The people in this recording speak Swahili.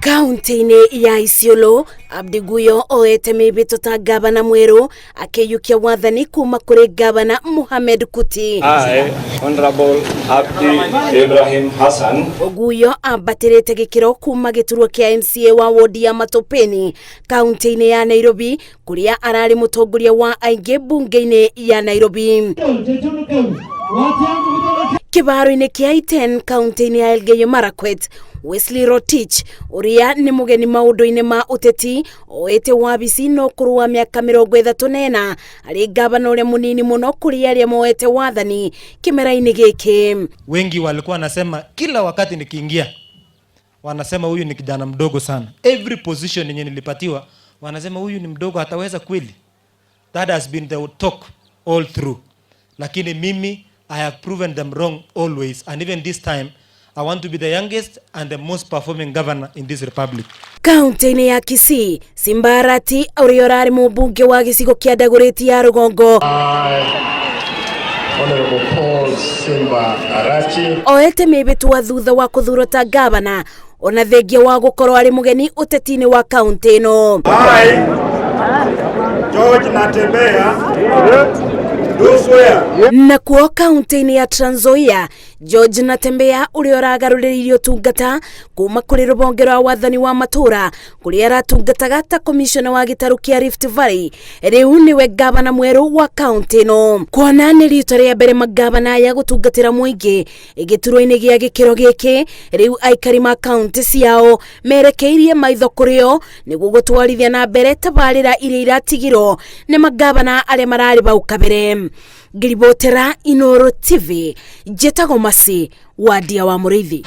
Kaunti-ini ya Isiolo, Abdi Guyo oete mibito ta gavana mweru akeyukia wathani kuma kuri gavana Mohamed Kuti. I, Honorable Abdi Ibrahim Hassan. Guyo abatirete gikiro kuma gituruo kia MCA wa wodi ya Matopeni, kaunti-ini ya Nairobi, kuria arari mutongoria wa aingi bunge-ini ya Nairobi. Kibaro-ini kia Iten, kaunti-ini ya Elgeyo Marakwet, Wesley Rotich uria ni mugeni maundo-ini ma uteti oete wabici no kurua miaka 34 ari gavana uria munini muno kuri aria moete wathani kimera-ini giki. Wengi walikuwa wanasema kila wakati nikiingia wanasema huyu ni kijana mdogo sana. Every position yenye nilipatiwa wanasema huyu ni mdogo hataweza kweli. That has been the talk all through. Lakini mimi I have proven them wrong always, and even this time I want to be the youngest and the most performing governor in this republic. Kaunti-ini ya Kisii, Simba Arati uria urari mubunge wa gicigo kia Dagoretti ya Rugongo. Honorable Paul Simba Arati oete mibitu wa thutha wa kuthurwo ta gavana ona thengia wa gukorwo ari mugeni uteti-ini wa kaunti ino. George Natembea na kuo kaunti-ini ya Trans Nzoia, George Natembea uria uragaruririo tungata kuma kuri rubonge rwa wathani wa matura kuria aratungataga ta commissioner wa gitaru kia Rift Valley. Riu niwe gavana mweru wa kaunti ino. Kuona ni rita ria mbere magavana ya gutungatira muingi igiturwo-ini gia gikiro giki, riu aikari ma kaunti ciao merekeirie maitho kurio niguo gutwarithia na mbere tabarira iria iratigirwo ni magavana aria marari bau kabere. Ngiribotera Inooro TV, Jetago Masi, Wadia wa Muriithi.